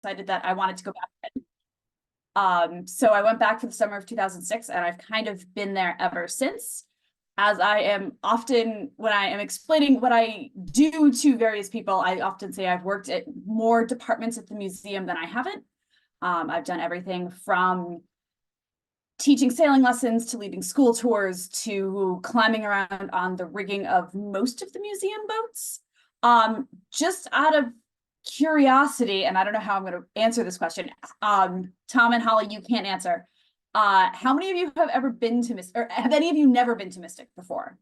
decided that I wanted to go back. So I went back for the summer of 2006, and I've kind of been there ever since. As I am often, when I am explaining what I do to various people, I often say I've worked at more departments at the museum than I haven't. I've done everything from teaching sailing lessons to leading school tours to climbing around on the rigging of most of the museum boats. Just out of curiosity, and I don't know how I'm going to answer this question. Tom and Holly, you can't answer. How many of you have ever been to Mystic, or have any of you never been to Mystic before?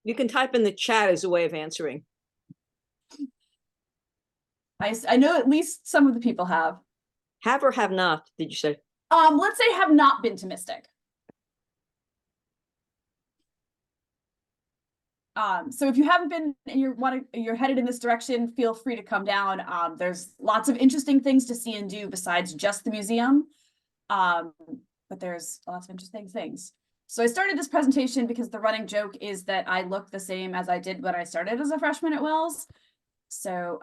You can type in the chat as a way of answering. I know at least some of the people have. Have or have not, did you say? Let's say have not been to Mystic. So if you haven't been and you're headed in this direction, feel free to come down. There's lots of interesting things to see and do besides just the museum. But there's lots of interesting things. So I started this presentation because the running joke is that I look the same as I did when I started as a freshman at Wells. So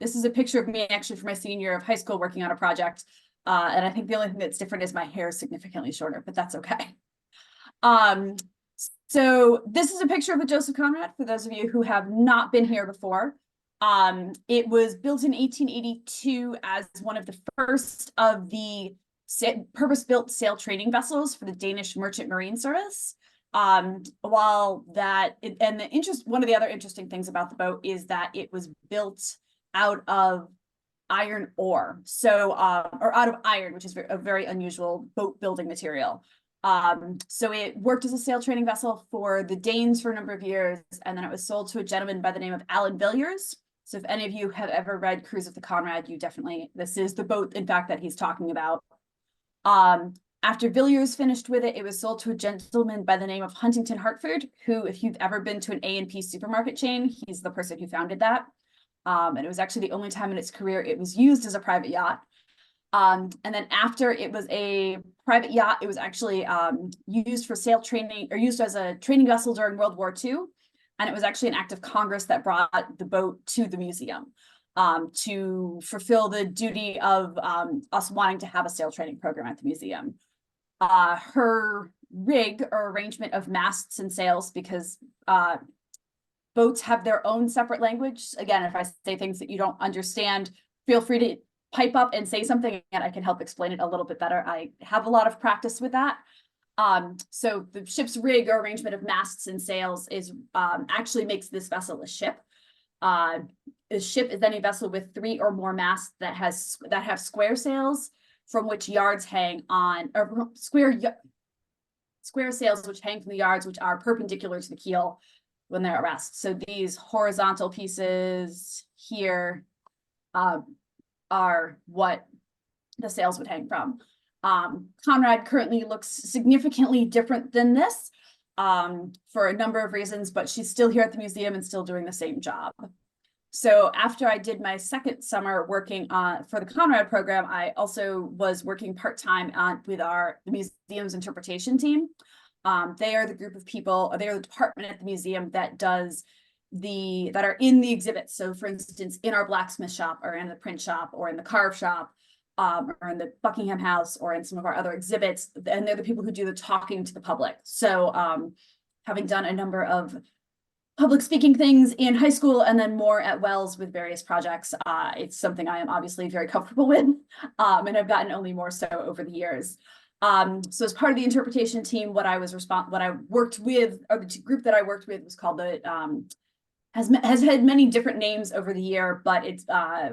this is a picture of me actually for my senior year of high school working on a project. And I think the only thing that's different is my hair is significantly shorter, but that's okay. So this is a picture of the Joseph Conrad, for those of you who have not been here before. It was built in 1882 as one of the first of the purpose-built sail training vessels for the Danish Merchant Marine Service. One of the other interesting things about the boat is that it was built out of iron ore, so or out of iron, which is a very unusual boat building material. So it worked as a sail training vessel for the Danes for a number of years, and then it was sold to a gentleman by the name of Alan Villiers. So if any of you have ever read Cruise of the Conrad, this is the boat, in fact, that he's talking about. After Villiers finished with it, it was sold to a gentleman by the name of Huntington Hartford, who, if you've ever been to an A&P supermarket chain, he's the person who founded that. And it was actually the only time in its career it was used as a private yacht. And then after it was a private yacht, it was actually used for sail training, or used as a training vessel during World War II. And it was actually an act of Congress that brought the boat to the museum to fulfill the duty of us wanting to have a sail training program at the museum. Her rig, or arrangement of masts and sails, because boats have their own separate language. Again, if I say things that you don't understand, feel free to pipe up and say something and I can help explain it a little bit better. I have a lot of practice with that. So the ship's rig, or arrangement of masts and sails, is actually makes this vessel a ship. A ship is any vessel with 3 or more masts that have square sails from which yards hang on, or square sails which hang from the yards, which are perpendicular to the keel when they're at rest. So these horizontal pieces here are what the sails would hang from. Conrad currently looks significantly different than this for a number of reasons, but she's still here at the museum and still doing the same job. So after I did my second summer working for the Conrad program, I also was working part-time with the museum's interpretation team. They are the group of people, they are the department at the museum that are in the exhibits. So for instance, in our blacksmith shop, or in the print shop, or in the carve shop, or in the Buckingham House, or in some of our other exhibits, and they're the people who do the talking to the public. So having done a number of public speaking things in high school and then more at Wells with various projects, it's something I am obviously very comfortable with, and I've gotten only more so over the years. So as part of the interpretation team, what I worked with, or the group that I worked with, was called the has had many different names over the year, but it's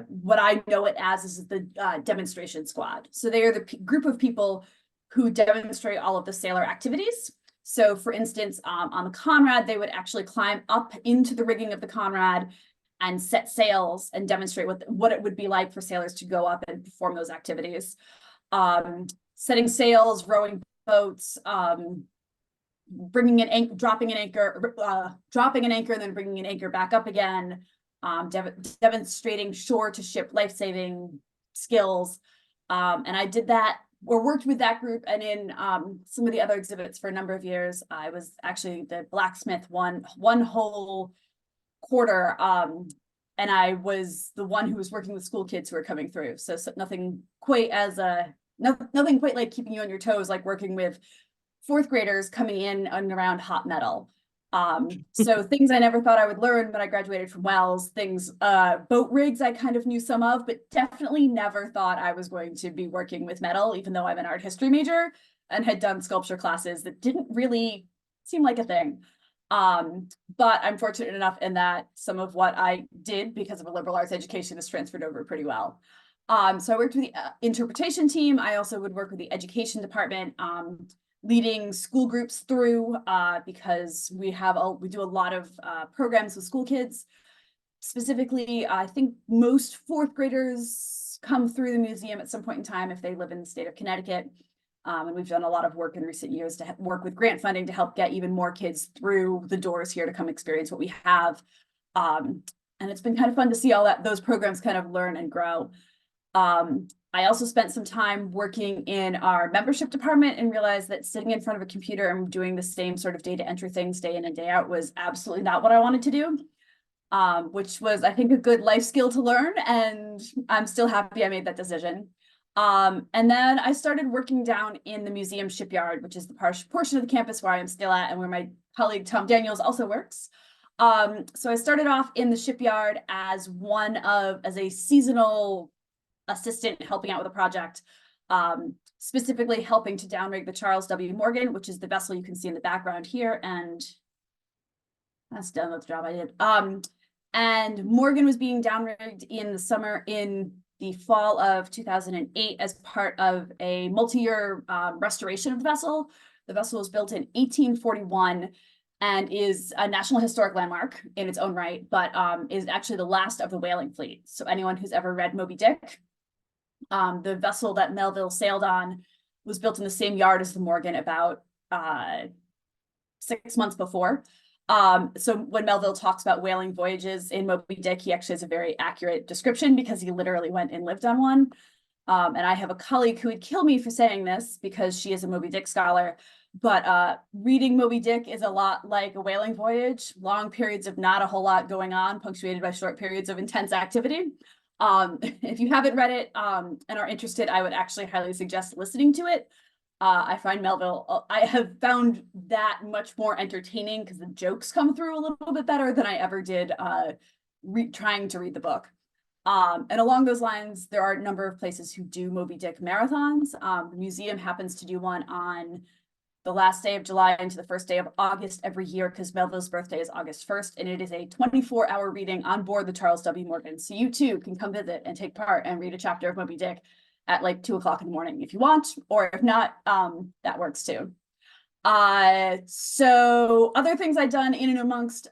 what I know it as is the demonstration squad. So they are the group of people who demonstrate all of the sailor activities. So for instance, on the Conrad, they would actually climb up into the rigging of the Conrad and set sails and demonstrate what it would be like for sailors to go up and perform those activities. Setting sails, rowing boats, dropping an anchor, and then bringing an anchor back up again, demonstrating shore to ship life-saving skills. And I did that, or worked with that group, and in some of the other exhibits for a number of years. I was actually the blacksmith one whole quarter and I was the one who was working with school kids who were coming through. So nothing quite as nothing quite like keeping you on your toes, like working with fourth graders coming in and around hot metal. So things I never thought I would learn when I graduated from Wells, things, boat rigs I kind of knew some of, but definitely never thought I was going to be working with metal, even though I'm an art history major and had done sculpture classes that didn't really seem like a thing. But I'm fortunate enough in that some of what I did because of a liberal arts education is transferred over pretty well. So I worked with the interpretation team. I also would work with the education department, leading school groups through, because we do a lot of programs with school kids. Specifically, I think most fourth graders come through the museum at some point in time if they live in the state of Connecticut. And we've done a lot of work in recent years to work with grant funding to help get even more kids through the doors here to come experience what we have. And it's been kind of fun to see all those programs kind of learn and grow. I also spent some time working in our membership department and realized that sitting in front of a computer and doing the same sort of data entry things day in and day out was absolutely not what I wanted to do, which was, I think, a good life skill to learn. And I'm still happy I made that decision. And then I started working down in the museum shipyard, which is the portion of the campus where I am still at and where my colleague Tom Daniels also works. So I started off in the shipyard as a seasonal assistant helping out with a project, specifically helping to downrig the Charles W. Morgan, which is the vessel you can see in the background here. And that's done with the job I did. And Morgan was being downrigged in the fall of 2008 as part of a multi-year restoration of the vessel. The vessel was built in 1841 and is a National Historic Landmark in its own right, but is actually the last of the whaling fleet. So anyone who's ever read Moby Dick, the vessel that Melville sailed on was built in the same yard as the Morgan about 6 months before. So when Melville talks about whaling voyages in Moby Dick, he actually has a very accurate description because he literally went and lived on one. And I have a colleague who would kill me for saying this because she is a Moby Dick scholar, but reading Moby Dick is a lot like a whaling voyage, long periods of not a whole lot going on, punctuated by short periods of intense activity. If you haven't read it and are interested, I would actually highly suggest listening to it. I find Melville, I have found that much more entertaining because the jokes come through a little bit better than I ever did trying to read the book. And along those lines, there are a number of places who do Moby Dick marathons. The museum happens to do one on the last day of July into the first day of August every year because Melville's birthday is August 1st, and it is a 24-hour reading on board the Charles W. Morgan. So you too can come visit and take part and read a chapter of Moby Dick at like 2 o'clock in the morning if you want, or if not, that works too. So other things I've done in and amongst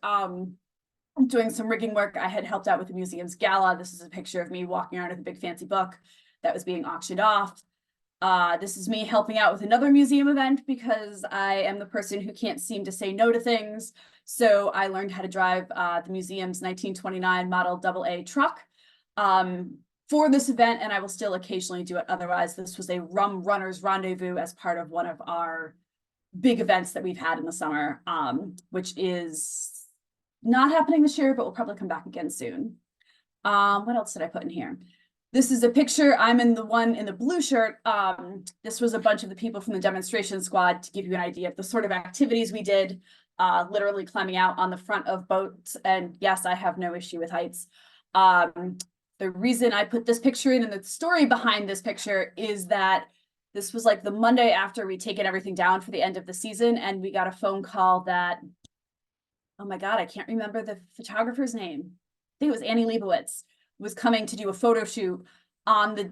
doing some rigging work, I had helped out with the museum's gala. This is a picture of me walking around with a big fancy book that was being auctioned off. This is me helping out with another museum event because I am the person who can't seem to say no to things. So I learned how to drive the museum's 1929 model AA truck for this event, and I will still occasionally do it otherwise. This was a rum runners rendezvous as part of one of our big events that we've had in the summer, which is not happening this year, but will probably come back again soon. What else did I put in here? This is a picture. I'm in the one in the blue shirt. This was a bunch of the people from the demonstration squad to give you an idea of the sort of activities we did, literally climbing out on the front of boats. And yes, I have no issue with heights. The reason I put this picture in and the story behind this picture is that this was like the Monday after we'd taken everything down for the end of the season, and we got a phone call that, oh my God, I can't remember the photographer's name. I think it was Annie Leibowitz, was coming to do a photo shoot on the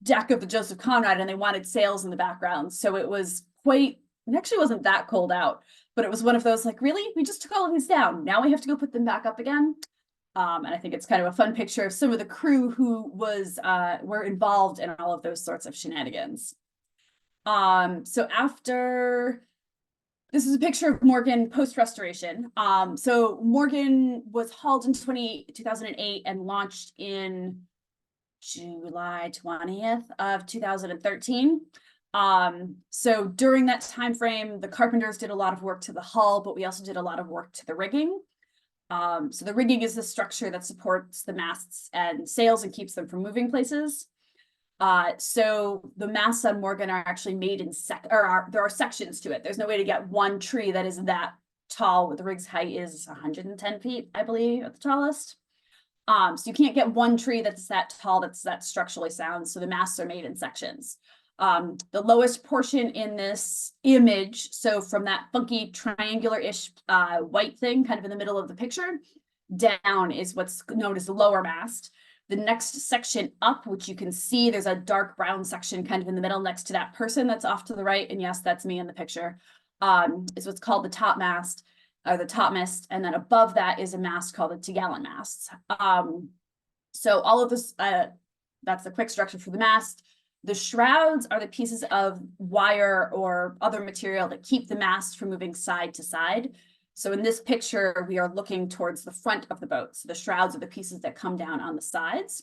deck of the Joseph Conrad, and they wanted sails in the background. So it was it actually wasn't that cold out, but it was one of those like, really? We just took all of these down. Now we have to go put them back up again. And I think it's kind of a fun picture of some of the crew who were involved in all of those sorts of shenanigans. So after, this is a picture of Morgan post-restoration. So Morgan was hauled in 2008 and launched in July 20th of 2013. So during that time frame, the carpenters did a lot of work to the hull, but we also did a lot of work to the rigging. So the rigging is the structure that supports the masts and sails and keeps them from moving places. So the masts on Morgan are actually made in there are sections to it. There's no way to get one tree that is that tall. The rig's height is 110 feet, I believe, at the tallest. So you can't get one tree that's that tall, that's that structurally sound. So the masts are made in sections. The lowest portion in this image, so from that funky triangular-ish white thing kind of in the middle of the picture, down is what's known as the lower mast. The next section up, which you can see, there's a dark brown section kind of in the middle next to that person that's off to the right. And yes, that's me in the picture, is what's called the top mast or the topmast. And then above that is a mast called the topgallant masts. So all of this, that's the quick structure for the mast. The shrouds are the pieces of wire or other material that keep the mast from moving side to side. So in this picture, we are looking towards the front of the boat. So the shrouds are the pieces that come down on the sides.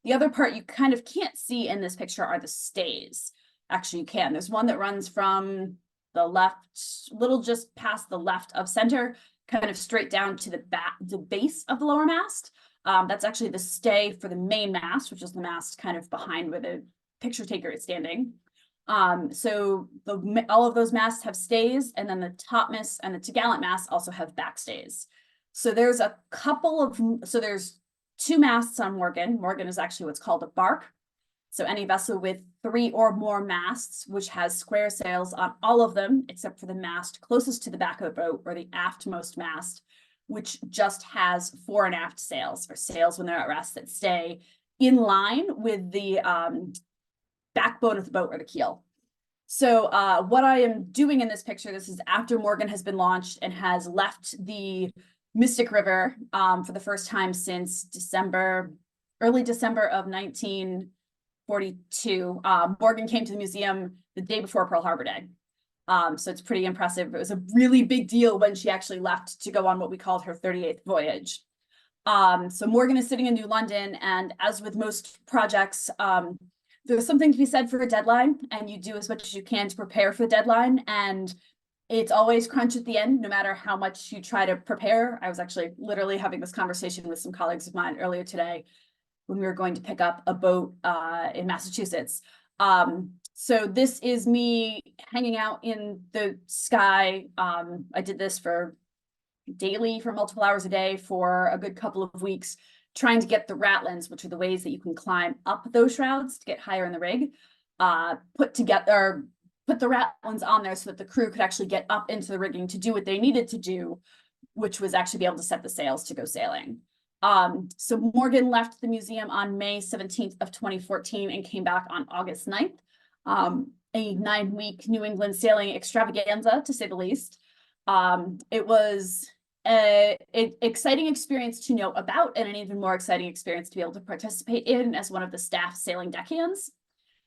The other part you kind of can't see in this picture are the stays. Actually, you can. There's one that runs from the left, little just past the left of center, kind of straight down to the base of the lower mast. That's actually the stay for the main mast, which is the mast kind of behind where the picture taker is standing. So all of those masts have stays, and then the topmast and the topgallant masts also have backstays. So there's there's 2 masts on Morgan. Morgan is actually what's called a bark. So any vessel with 3 or more masts, which has square sails on all of them, except for the mast closest to the back of the boat, or the aftmost mast, which just has fore and aft sails, or sails when they're at rest that stay in line with the backbone of the boat, or the keel. So what I am doing in this picture, this is after Morgan has been launched and has left the Mystic River for the first time since early December of 1942. Morgan came to the museum the day before Pearl Harbor Day. So it's pretty impressive. It was a really big deal when she actually left to go on what we called her 38th voyage. So Morgan is sitting in New London, and as with most projects, there's something to be said for a deadline, and you do as much as you can to prepare for the deadline. And it's always crunch at the end, no matter how much you try to prepare. I was actually literally having this conversation with some colleagues of mine earlier today when we were going to pick up a boat in Massachusetts. So this is me hanging out in the sky. I did this daily for multiple hours a day for a good couple of weeks, trying to get the ratlins, which are the ways that you can climb up those shrouds to get higher in the rig, put the ratlins on there so that the crew could actually get up into the rigging to do what they needed to do, which was actually be able to set the sails to go sailing. So Morgan left the museum on May 17th of 2014 and came back on August 9th, a 9-week New England sailing extravaganza, to say the least. It was an exciting experience to know about, and an even more exciting experience to be able to participate in as one of the staff sailing deckhands.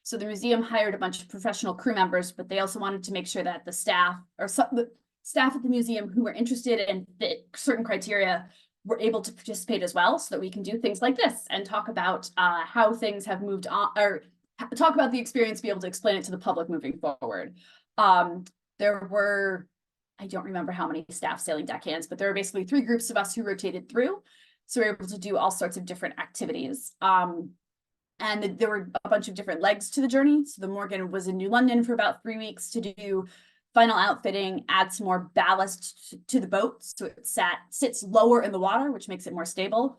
So the museum hired a bunch of professional crew members, but they also wanted to make sure that the staff at the museum who were interested and fit certain criteria were able to participate as well, so that we can do things like this and talk about how things have moved on, or talk about the experience, be able to explain it to the public moving forward. There were, I don't remember how many staff sailing deckhands, but there were basically 3 groups of us who rotated through. So we were able to do all sorts of different activities. And there were a bunch of different legs to the journey. So the Morgan was in New London for about 3 weeks to do final outfitting, add some more ballast to the boat. So it sits lower in the water, which makes it more stable.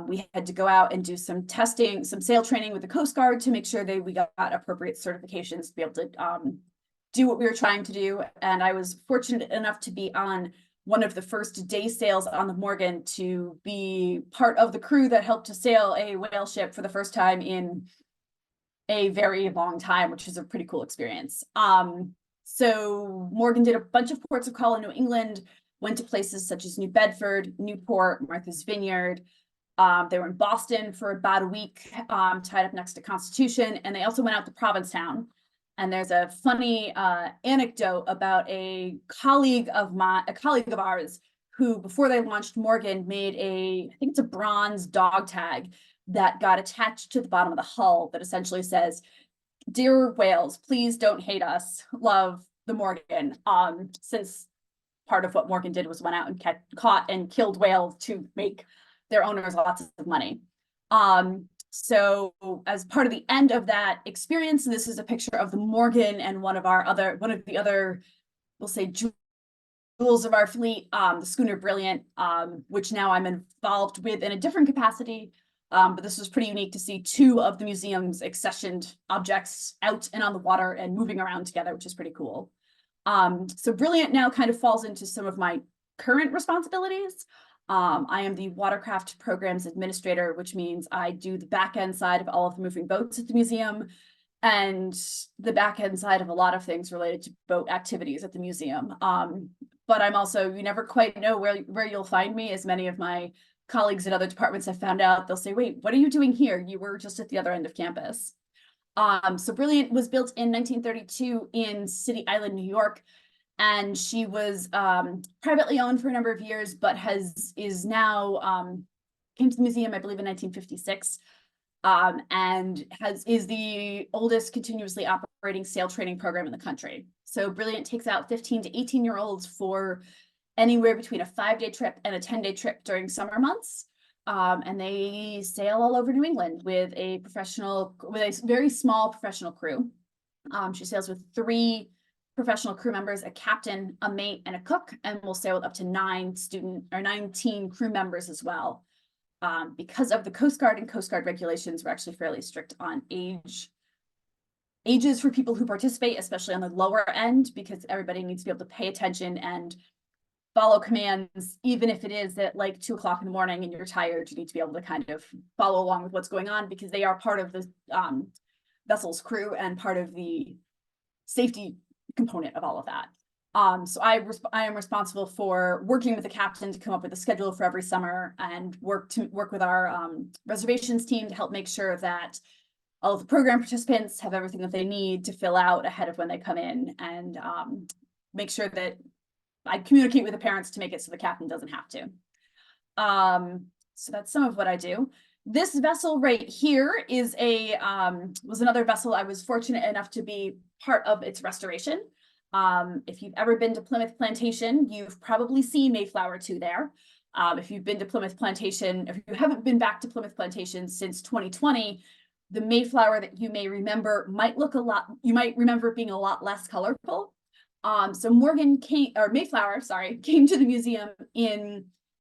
We had to go out and do some testing, some sail training with the Coast Guard to make sure that we got appropriate certifications to be able to do what we were trying to do. And I was fortunate enough to be on one of the first day sails on the Morgan, to be part of the crew that helped to sail a whale ship for the first time in a very long time, which is a pretty cool experience. So Morgan did a bunch of ports of call in New England, went to places such as New Bedford, Newport, Martha's Vineyard. They were in Boston for about a week, tied up next to Constitution, and they also went out to Provincetown. And there's a funny anecdote about a colleague of ours who, before they launched Morgan, made I think it's a bronze dog tag that got attached to the bottom of the hull that essentially says, "Dear whales, please don't hate us. Love the Morgan." Since part of what Morgan did was went out and caught and killed whales to make their owners lots of money. So as part of the end of that experience, this is a picture of the Morgan and one of the other, we'll say, jewels of our fleet, the schooner Brilliant, which now I'm involved with in a different capacity. But this was pretty unique to see two of the museum's accessioned objects out and on the water and moving around together, which is pretty cool. So Brilliant now kind of falls into some of my current responsibilities. I am the Watercraft Programs Administrator, which means I do the back end side of all of the moving boats at the museum and the back end side of a lot of things related to boat activities at the museum. But I'm also, you never quite know where you'll find me, as many of my colleagues in other departments have found out. They'll say, wait, what are you doing here? You were just at the other end of campus. So Brilliant was built in 1932 in City Island, New York. And she was privately owned for a number of years, but is now came to the museum, I believe, in 1956, and is the oldest continuously operating sail training program in the country. So Brilliant takes out 15 to 18-year-olds for anywhere between a 5-day trip and a 10-day trip during summer months. And they sail all over New England with a very small professional crew. She sails with 3 professional crew members, a captain, a mate, and a cook, and will sail with up to 19 crew members as well. Because of the Coast Guard and Coast Guard regulations, we're actually fairly strict on ages for people who participate, especially on the lower end, because everybody needs to be able to pay attention and follow commands, even if it is at like 2 o'clock in the morning and you're tired. You need to be able to kind of follow along with what's going on, because they are part of the vessel's crew and part of the safety component of all of that. So I am responsible for working with the captain to come up with a schedule for every summer, and work with our reservations team to help make sure that all of the program participants have everything that they need to fill out ahead of when they come in, and make sure that I communicate with the parents to make it so the captain doesn't have to. So that's some of what I do. This vessel right here is was another vessel I was fortunate enough to be part of its restoration. If you've ever been to Plymouth Plantation, you've probably seen Mayflower 2 there. If you've been to Plymouth Plantation, if you haven't been back to Plymouth Plantation since 2020, the Mayflower that you may remember you might remember it being a lot less colorful. So Mayflower, sorry, came to the museum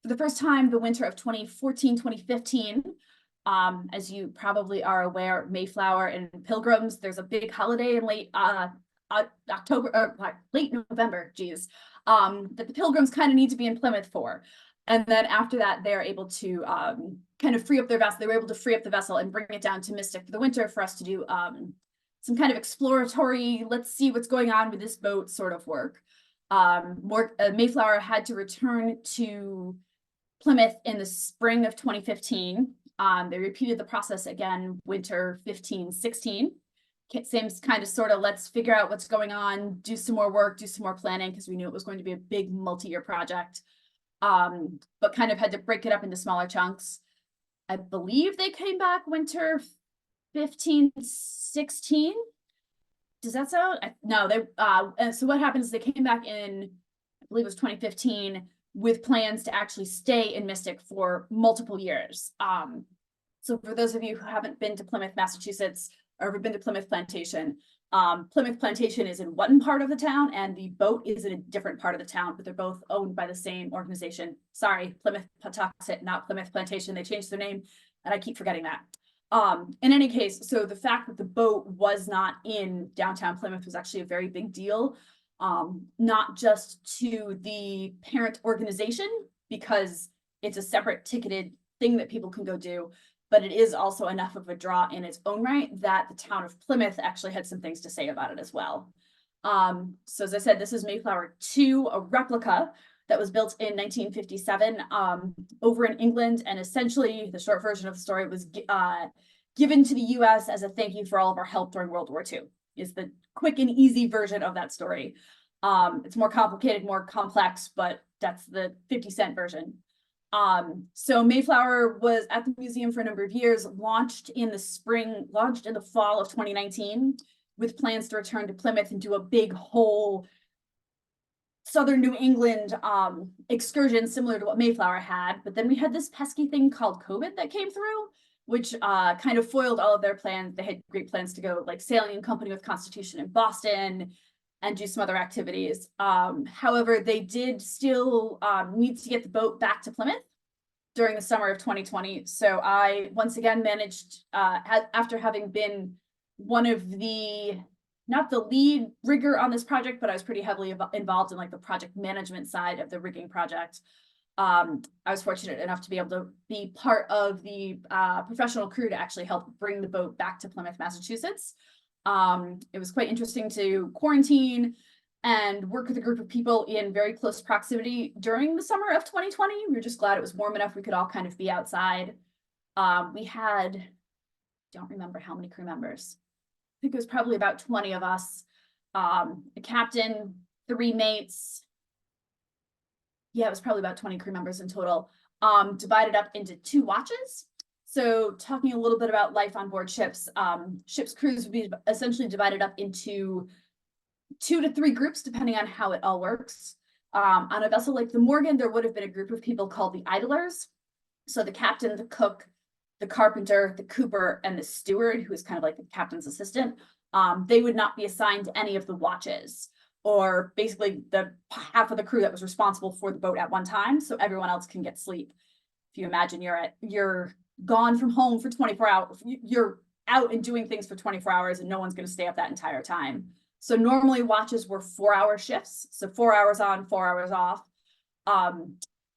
for the first time the winter of 2014, 2015. As you probably are aware, Mayflower and Pilgrims, there's a big holiday in late October, or late November, that the Pilgrims kind of need to be in Plymouth for. And then after that, they're able to kind of free up their vessel. They were able to free up the vessel and bring it down to Mystic for the winter for us to do some kind of exploratory, let's see what's going on with this boat sort of work. Mayflower had to return to Plymouth in the spring of 2015. They repeated the process again, winter 15-16. Same kind of sort of, let's figure out what's going on, do some more work, do some more planning, because we knew it was going to be a big multi-year project. But kind of had to break it up into smaller chunks. I believe they came back winter 15-16. Does that sound? No, and so what happens is they came back in, I believe it was 2015, with plans to actually stay in Mystic for multiple years. So for those of you who haven't been to Plymouth, Massachusetts, or ever been to Plymouth Plantation, Plymouth Plantation is in one part of the town and the boat is in a different part of the town, but they're both owned by the same organization. Sorry, Plymouth Patuxent, not Plymouth Plantation. They changed their name and I keep forgetting that. In any case, so the fact that the boat was not in downtown Plymouth was actually a very big deal, not just to the parent organization, because it's a separate ticketed thing that people can go do, but it is also enough of a draw in its own right that the town of Plymouth actually had some things to say about it as well. So as I said, this is Mayflower 2, a replica that was built in 1957 over in England, and essentially the short version of the story was given to the US as a thank you for all of our help during World War II, is the quick and easy version of that story. It's more complicated, more complex, but that's the 50-cent version. So Mayflower was at the museum for a number of years, launched in the fall of 2019, with plans to return to Plymouth and do a big whole Southern New England excursion similar to what Mayflower had. But then we had this pesky thing called COVID that came through, which kind of foiled all of their plans. They had great plans to go like sailing in company with Constitution in Boston and do some other activities. However, they did still need to get the boat back to Plymouth during the summer of 2020. So I once again managed, after having been one of the, not the lead rigger on this project, but I was pretty heavily involved in like the project management side of the rigging project. I was fortunate enough to be able to be part of the professional crew to actually help bring the boat back to Plymouth, Massachusetts. It was quite interesting to quarantine and work with a group of people in very close proximity during the summer of 2020. We were just glad it was warm enough we could all kind of be outside. We had, don't remember how many crew members. I think it was probably about 20 of us. A captain, 3 mates. Yeah, it was probably about 20 crew members in total. Divided up into 2 watches. So talking a little bit about life on board ships, ships' crews would be essentially divided up into 2 to 3 groups, depending on how it all works. On a vessel like the Morgan, there would have been a group of people called the idlers. So the captain, the cook, the carpenter, the cooper, and the steward, who is kind of like the captain's assistant, they would not be assigned to any of the watches, or basically the half of the crew that was responsible for the boat at one time, so everyone else can get sleep. If you imagine you're gone from home for 24 hours, you're out and doing things for 24 hours and no one's going to stay up that entire time. So normally watches were 4-hour shifts, so 4 hours on, 4 hours off.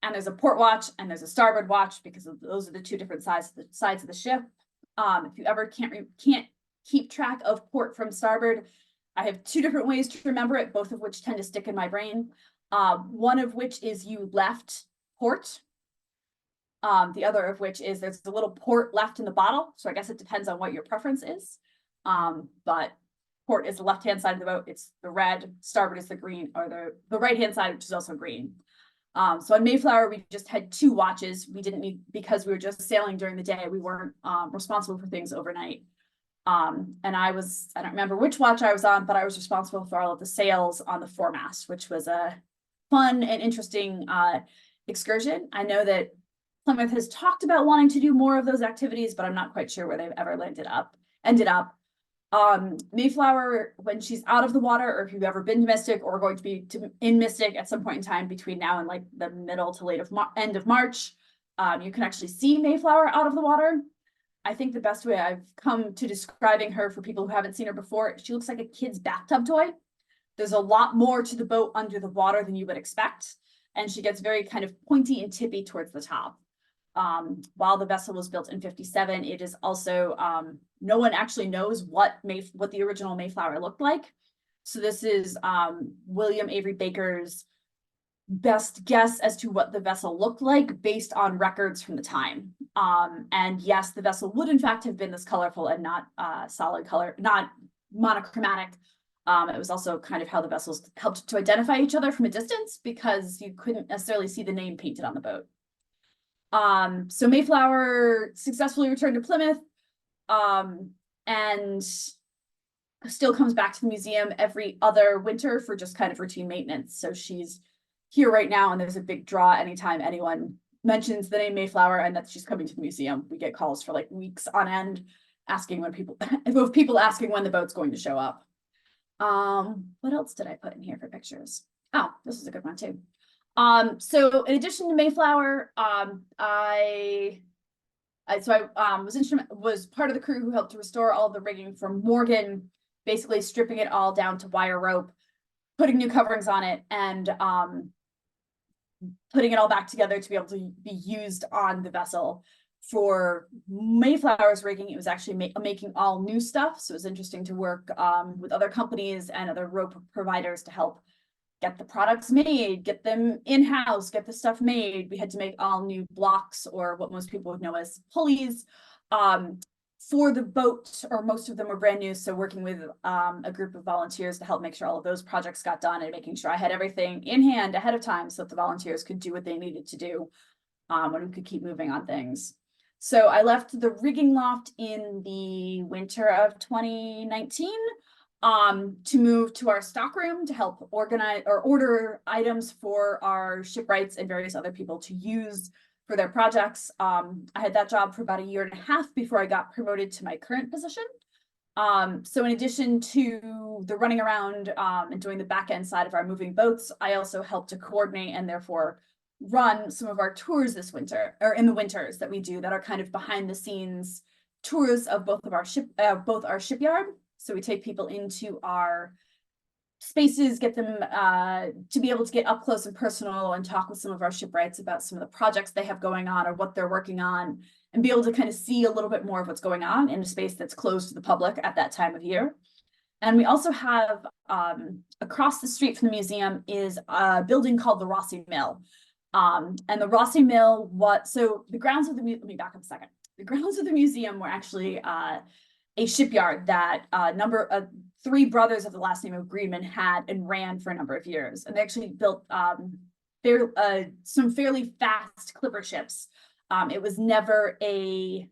And there's a port watch and there's a starboard watch, because those are the 2 different sides of the ship. If you ever can't keep track of port from starboard, I have 2 different ways to remember it, both of which tend to stick in my brain. One of which is you left port. The other of which is there's a little port left in the bottle. So I guess it depends on what your preference is. But port is the left-hand side of the boat. It's the red. Starboard is the green, or the right-hand side, which is also green. So on Mayflower, we just had 2 watches. We didn't need, because we were just sailing during the day, we weren't responsible for things overnight. And I don't remember which watch I was on, but I was responsible for all of the sails on the foremast, which was a fun and interesting excursion. I know that Clement has talked about wanting to do more of those activities, but I'm not quite sure where they've ever ended up. Mayflower, when she's out of the water, or if you've ever been to Mystic or going to be in Mystic at some point in time between now and like the middle to end of March, you can actually see Mayflower out of the water. I think the best way I've come to describing her for people who haven't seen her before, she looks like a kid's bathtub toy. There's a lot more to the boat under the water than you would expect, and she gets very kind of pointy and tippy towards the top. While the vessel was built in 57, it is also, no one actually knows what the original Mayflower looked like. So this is William Avery Baker's best guess as to what the vessel looked like based on records from the time. And yes, the vessel would in fact have been this colorful and not solid color, not monochromatic. It was also kind of how the vessels helped to identify each other from a distance, because you couldn't necessarily see the name painted on the boat. So Mayflower successfully returned to Plymouth, and still comes back to the museum every other winter for just kind of routine maintenance. So she's here right now, and there's a big draw anytime anyone mentions the name Mayflower and that she's coming to the museum. We get calls for like weeks on end asking when people asking when the boat's going to show up. What else did I put in here for pictures? Oh, this is a good one too. So in addition to Mayflower, I was part of the crew who helped to restore all the rigging from Morgan, basically stripping it all down to wire rope, putting new coverings on it, and putting it all back together to be able to be used on the vessel. For Mayflower's rigging, it was actually making all new stuff. So it was interesting to work with other companies and other rope providers to help get the products made, get them in-house, get the stuff made. We had to make all new blocks, or what most people would know as pulleys, for the boat, or most of them were brand new. So working with a group of volunteers to help make sure all of those projects got done, and making sure I had everything in hand ahead of time so that the volunteers could do what they needed to do when we could keep moving on things. So I left the rigging loft in the winter of 2019. to move to our stockroom to help organize or order items for our shipwrights and various other people to use for their projects. I had that job for about a year and a half before I got promoted to my current position. So in addition to the running around and doing the back end side of our moving boats, I also help to coordinate and therefore run some of our tours this winter, or in the winters that we do, that are kind of behind the scenes tours of both our shipyard. So we take people into our spaces, get them to be able to get up close and personal and talk with some of our shipwrights about some of the projects they have going on or what they're working on, and be able to kind of see a little bit more of what's going on in a space that's closed to the public at that time of year. And we also have across the street from the museum is a building called the Rossi Mill. And the Rossi Mill, so the grounds of the let me back up a second. The grounds of the museum were actually a shipyard that three brothers of the last name of Greenman had and ran for a number of years. And they actually built some fairly fast clipper ships. It was never a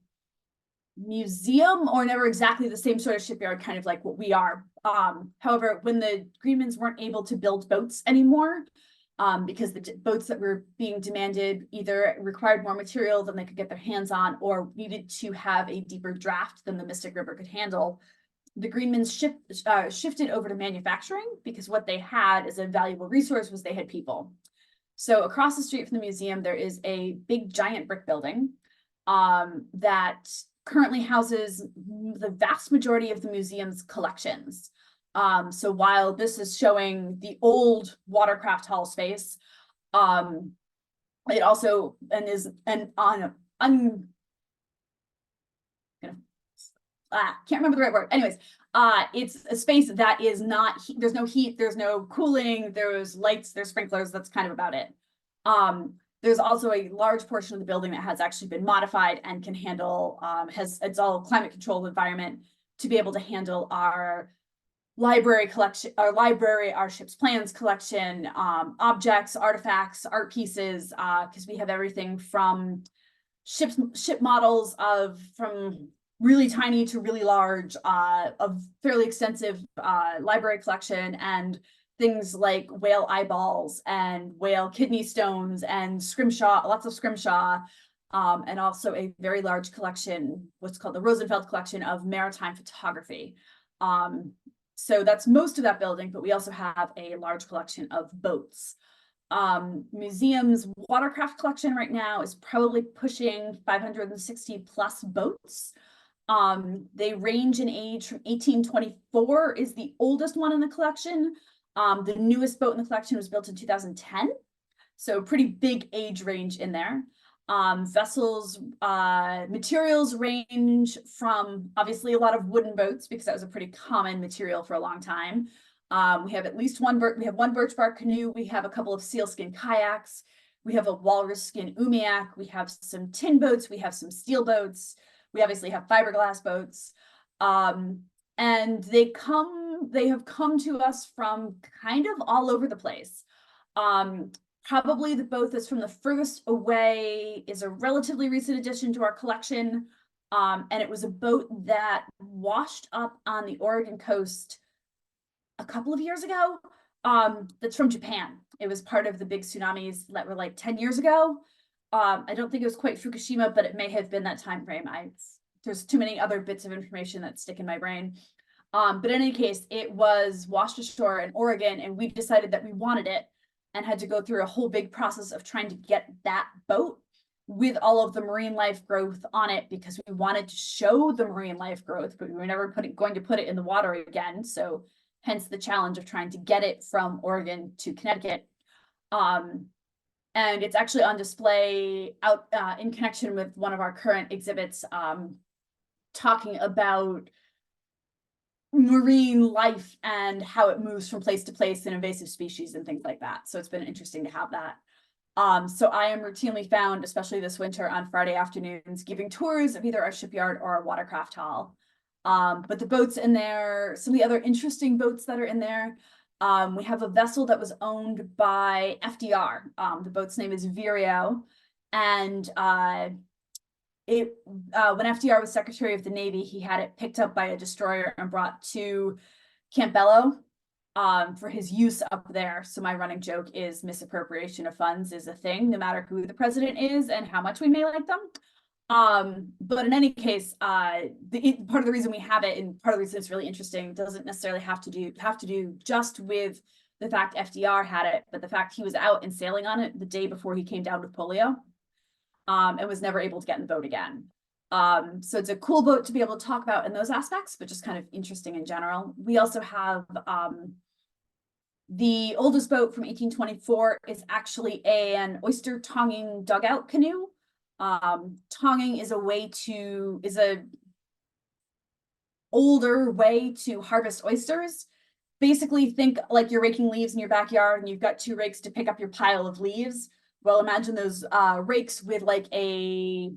museum or never exactly the same sort of shipyard, kind of like what we are. However, when the Greenmans weren't able to build boats anymore, because the boats that were being demanded either required more material than they could get their hands on or needed to have a deeper draft than the Mystic River could handle, the Greenmans shifted over to manufacturing, because what they had as a valuable resource was they had people. So across the street from the museum, there is a big giant brick building that currently houses the vast majority of the museum's collections. So while this is showing the old Watercraft Hall space, it also can't remember the right word. Anyways, it's a space that is not, there's no heat, there's no cooling, there's lights, there's sprinklers, that's kind of about it. There's also a large portion of the building that has actually been modified and can handle, it's all climate controlled environment to be able to handle our library collection, our ship's plans collection, objects, artifacts, art pieces, because we have everything from ship models from really tiny to really large, of fairly extensive library collection, and things like whale eyeballs and whale kidney stones and scrimshaw, lots of scrimshaw, and also a very large collection, what's called the Rosenfeld collection of maritime photography. So that's most of that building, but we also have a large collection of boats. Museum's watercraft collection right now is probably pushing 560 plus boats. They range in age from 1824 is the oldest one in the collection. The newest boat in the collection was built in 2010. So pretty big age range in there. Vessels, materials range from obviously a lot of wooden boats, because that was a pretty common material for a long time. We have at least one birch bark canoe. We have a couple of sealskin kayaks. We have a walrus skin umiak. We have some tin boats. We have some steel boats. We obviously have fiberglass boats. And they have come to us from kind of all over the place. Probably the boat that's from the furthest away is a relatively recent addition to our collection. And it was a boat that washed up on the Oregon coast a couple of years ago. That's from Japan. It was part of the big tsunamis that were like 10 years ago. I don't think it was quite Fukushima, but it may have been that time frame. There's too many other bits of information that stick in my brain. But in any case, it was washed ashore in Oregon, and we decided that we wanted it, and had to go through a whole big process of trying to get that boat with all of the marine life growth on it, because we wanted to show the marine life growth, but we were never going to put it in the water again. So hence the challenge of trying to get it from Oregon to Connecticut. And it's actually on display out in connection with one of our current exhibits, talking about marine life and how it moves from place to place and invasive species and things like that. So it's been interesting to have that. So I am routinely found, especially this winter, on Friday afternoons, giving tours of either our shipyard or our watercraft hall. But the boats in there, some of the other interesting boats that are in there, we have a vessel that was owned by FDR. The boat's name is Vireo, and when FDR was Secretary of the Navy, he had it picked up by a destroyer and brought to Campbello for his use up there. So my running joke is misappropriation of funds is a thing, no matter who the president is and how much we may like them. But in any case, part of the reason we have it, and part of the reason it's really interesting, doesn't necessarily have to do just with the fact FDR had it, but the fact he was out and sailing on it the day before he came down with polio, and was never able to get in the boat again. So it's a cool boat to be able to talk about in those aspects, but just kind of interesting in general. We also have the oldest boat from 1824 is actually an oyster tonging dugout canoe. Tonging is a older way to harvest oysters. Basically, think like you're raking leaves in your backyard and you've got 2 rakes to pick up your pile of leaves. Well, imagine those rakes with like a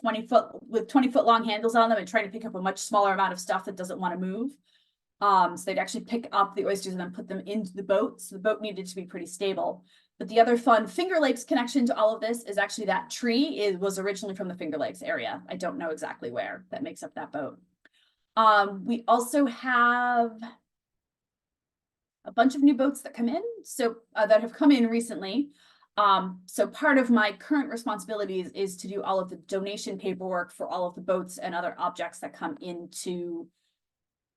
20-foot long handles on them and trying to pick up a much smaller amount of stuff that doesn't want to move. So they'd actually pick up the oysters and then put them into the boat. So the boat needed to be pretty stable. But the other fun Finger Lakes connection to all of this is actually that tree was originally from the Finger Lakes area. I don't know exactly where that makes up that boat. We also have a bunch of new boats that come in, so that have come in recently. So part of my current responsibilities is to do all of the donation paperwork for all of the boats and other objects that come into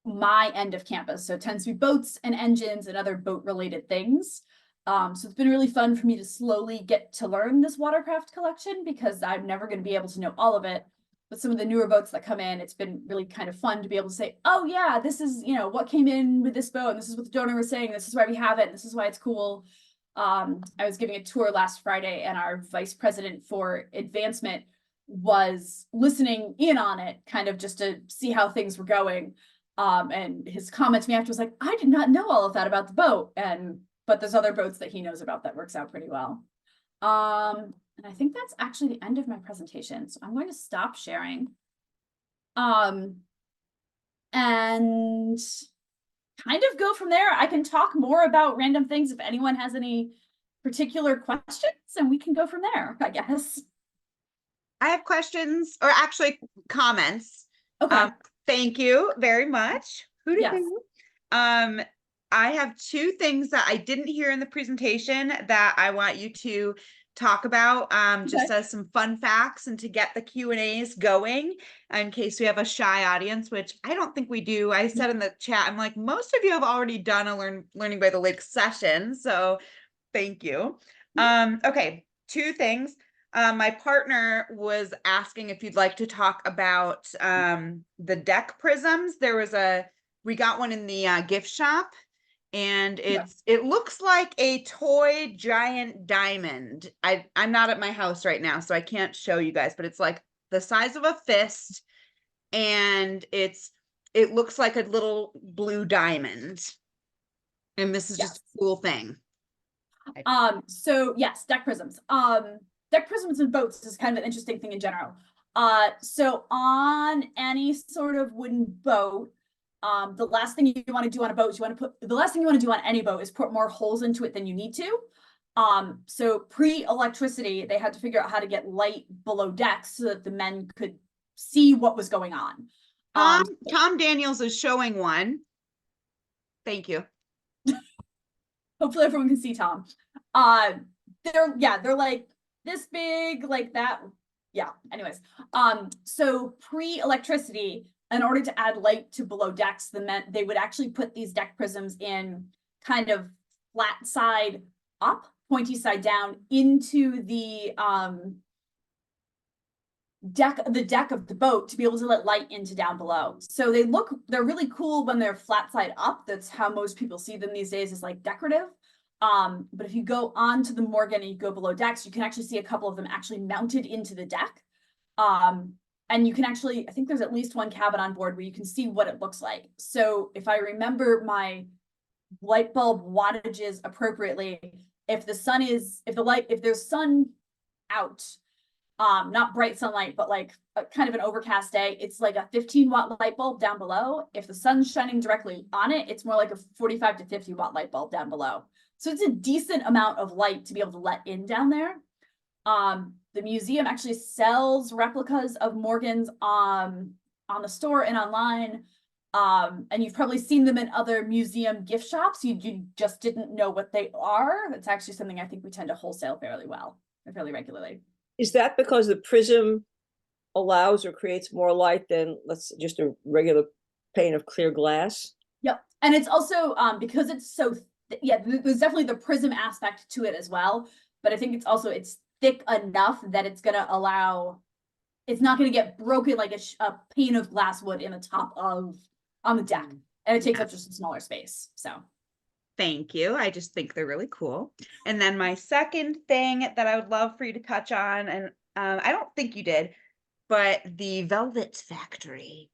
my end of campus. So it tends to be boats and engines and other boat related things. So it's been really fun for me to slowly get to learn this watercraft collection, because I'm never going to be able to know all of it. But some of the newer boats that come in, it's been really kind of fun to be able to say, oh yeah, this is, what came in with this boat, and this is what the donor was saying, this is why we have it, this is why it's cool. I was giving a tour last Friday, and our vice president for advancement was listening in on it, kind of just to see how things were going. And his comment to me after was like, I did not know all of that about the boat. But there's other boats that he knows about that works out pretty well. And I think that's actually the end of my presentation. So I'm going to stop sharing. And kind of go from there. I can talk more about random things if anyone has any particular questions, and we can go from there, I guess. I have questions, or actually comments. Okay. Thank you very much. Yes. I have 2 things that I didn't hear in the presentation that I want you to talk about, just as some fun facts and to get the Q&As going in case we have a shy audience, which I don't think we do. I said in the chat, I'm like, most of you have already done a Learning by the Lake session, so thank you. Okay, 2 things. My partner was asking if you'd like to talk about the deck prisms. We got one in the gift shop, and it looks like a toy giant diamond. I'm not at my house right now, so I can't show you guys, but it's like the size of a fist, and it looks like a little blue diamond. And this is just a cool thing. So yes, deck prisms. Deck prisms and boats is kind of an interesting thing in general. So on any sort of wooden boat, the last thing you want to do on a boat is the last thing you want to do on any boat is put more holes into it than you need to. So pre-electricity, they had to figure out how to get light below decks so that the men could see what was going on. Tom Daniels is showing one. Thank you. Hopefully everyone can see Tom. They're like this big, like that. Yeah, anyways. So pre-electricity, in order to add light to below decks, they would actually put these deck prisms in kind of flat side up, pointy side down into the deck of the boat to be able to let light into down below. So they're really cool when they're flat side up. That's how most people see them these days, is like decorative. But if you go onto the Morgan and you go below decks, you can actually see a couple of them actually mounted into the deck. And you can actually, I think there's at least one cabin on board where you can see what it looks like. So if I remember my light bulb wattages appropriately, if there's sun out, not bright sunlight, but like kind of an overcast day, it's like a 15-watt light bulb down below. If the sun's shining directly on it, it's more like a 45 to 50-watt light bulb down below. So it's a decent amount of light to be able to let in down there. The museum actually sells replicas of Morgans on the store and online. And you've probably seen them in other museum gift shops. You just didn't know what they are. It's actually something I think we tend to wholesale fairly well, and fairly regularly. Is that because the prism allows or creates more light than just a regular pane of clear glass? Yep. And it's also because it's so yeah, there's definitely the prism aspect to it as well. But I think it's also it's thick enough that it's gonna allow it's not gonna get broken like a pane of glass would in the top of on the deck. And it takes up just a smaller space. So Thank you. I just think they're really cool. And then my second thing that I would love for you to touch on, and I don't think you did, but the Velvet Factory.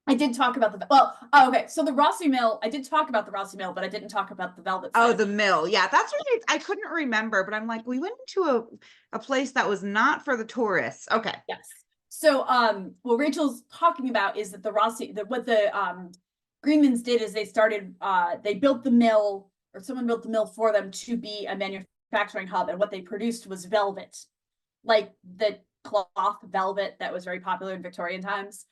I did talk about the well, oh, okay. So the Rossi Mill, I did talk about the Rossi Mill, but I didn't talk about the Velvet Oh, side. the mill. Yeah, that's what I couldn't remember, but I'm like, we went into a place that was not for the tourists. Okay. Yes. So what Rachel's talking about is that the Rossi, what the Greenmans did is they built the mill, or someone built the mill for them to be a manufacturing hub, and what they produced was velvet, like the cloth velvet that was very popular in Victorian times.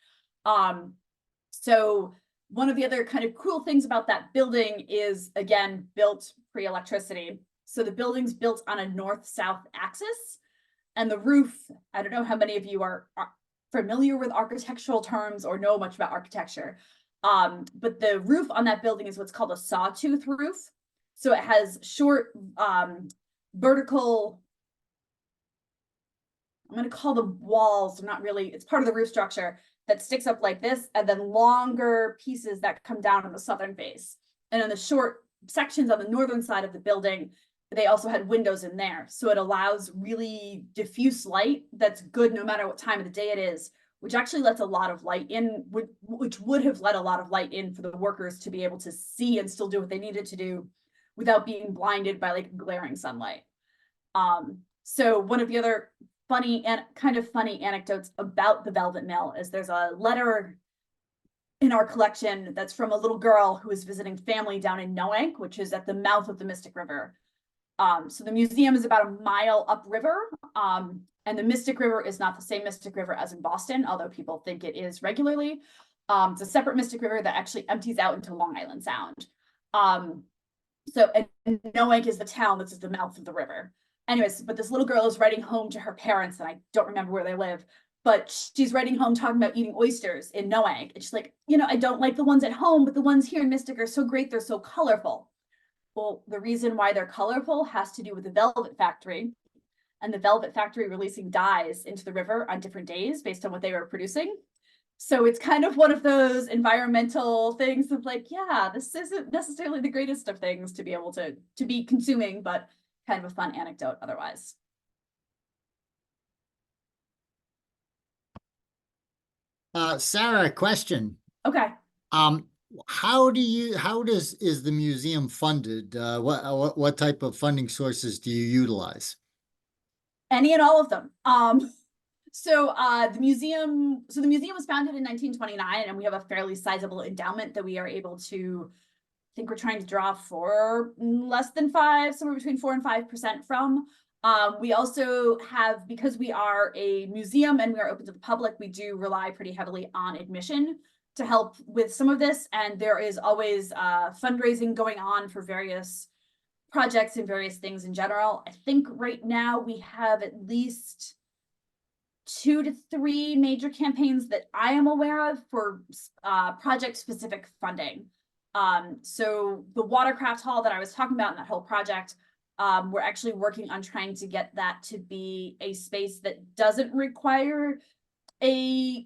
So one of the other kind of cool things about that building is, again, built pre-electricity. So the building's built on a north-south axis, and the roof, I don't know how many of you are familiar with architectural terms or know much about architecture, but the roof on that building is what's called a sawtooth roof. So it has short vertical, I'm going to call them walls, not really, it's part of the roof structure that sticks up like this, and then longer pieces that come down on the southern face. And in the short sections on the northern side of the building, they also had windows in there. So it allows really diffuse light that's good no matter what time of the day it is, which actually lets a lot of light in, which would have let a lot of light in for the workers to be able to see and still do what they needed to do without being blinded by like glaring sunlight. So one of the other funny and kind of funny anecdotes about the Velvet Mill is there's a letter in our collection that's from a little girl who is visiting family down in Noank, which is at the mouth of the Mystic River. So the museum is about a mile upriver, and the Mystic River is not the same Mystic River as in Boston, although people think it is regularly. It's a separate Mystic River that actually empties out into Long Island Sound. And Noank is the town that's at the mouth of the river. Anyways, but this little girl is writing home to her parents, and I don't remember where they live, but she's writing home talking about eating oysters in Noank. And she's like, I don't like the ones at home, but the ones here in Mystic are so great, they're so colorful. Well, the reason why they're colorful has to do with the Velvet Factory, and the Velvet Factory releasing dyes into the river on different days based on what they were producing. So it's kind of one of those environmental things of like, yeah, this isn't necessarily the greatest of things to be able to be consuming, but kind of a fun anecdote otherwise. Sarah, question. Okay. Is the museum funded? What type of funding sources do you utilize? Any and all of them. So the museum was founded in 1929, and we have a fairly sizable endowment that we are able to, I think we're trying to draw for less than 5, somewhere between 4 and 5% from. We also have, because we are a museum and we are open to the public, we do rely pretty heavily on admission to help with some of this. And there is always fundraising going on for various projects and various things in general. I think right now we have at least 2 to 3 major campaigns that I am aware of for project specific funding. So the Watercraft Hall that I was talking about in that whole project, we're actually working on trying to get that to be a space that doesn't require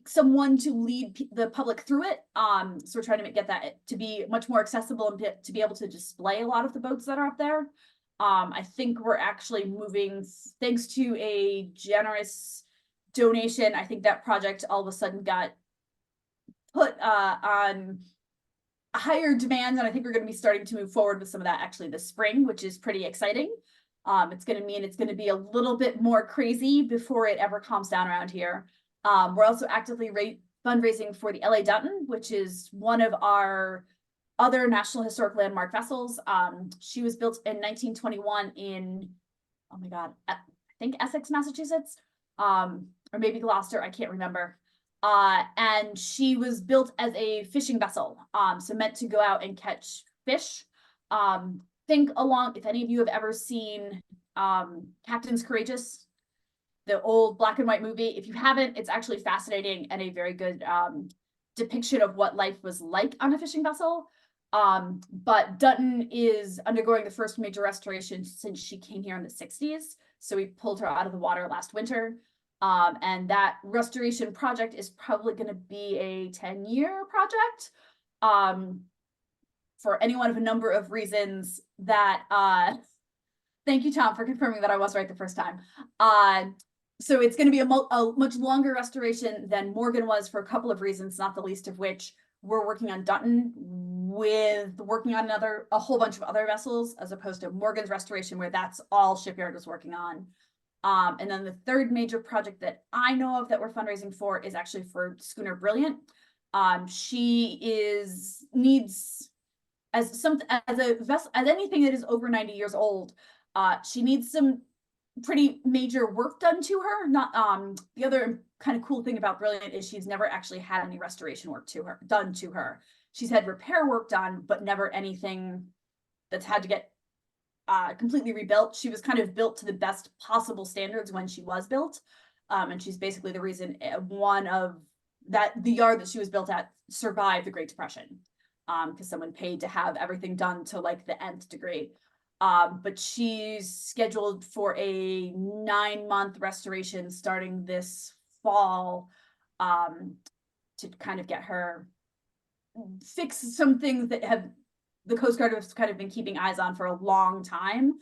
someone to lead the public through it. So we're trying to get that to be much more accessible and to be able to display a lot of the boats that are up there. I think we're actually moving, thanks to a generous donation, I think that project all of a sudden got put on higher demand, and I think we're going to be starting to move forward with some of that actually this spring, which is pretty exciting. It's going to mean it's going to be a little bit more crazy before it ever calms down around here. We're also actively fundraising for the LA Dutton, which is one of our other National Historic Landmark vessels. She was built in 1921 in, oh my God, I think Essex, Massachusetts, or maybe Gloucester, I can't remember. And she was built as a fishing vessel, so meant to go out and catch fish. Think along, if any of you have ever seen Captain's Courageous, the old black and white movie. If you haven't, it's actually fascinating and a very good depiction of what life was like on a fishing vessel. But Dutton is undergoing the first major restoration since she came here in the 60s. So we pulled her out of the water last winter. And that restoration project is probably going to be a 10-year project. For any one of a number of reasons that, thank you, Tom, for confirming that I was right the first time. So it's going to be a much longer restoration than Morgan was for a couple of reasons, not the least of which we're working on Dutton with working on a whole bunch of other vessels, as opposed to Morgan's restoration, where that's all Shipyard was working on. And then the third major project that I know of that we're fundraising for is actually for Schooner Brilliant. She needs, as a vessel, as anything that is over 90 years old, she needs some pretty major work done to her. Not the other kind of cool thing about Brilliant is she's never actually had any restoration work done to her. She's had repair work done, but never anything that's had to get completely rebuilt. She was kind of built to the best possible standards when she was built. And she's basically the reason the yard that she was built at survived the Great Depression. Because someone paid to have everything done to like the nth degree. But she's scheduled for a 9-month restoration starting this fall, to kind of get her fix some things that the Coast Guard has kind of been keeping eyes on for a long time.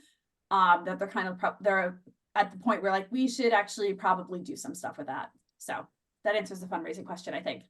That they're at the point where like we should actually probably do some stuff with that. So that answers the fundraising question, I think.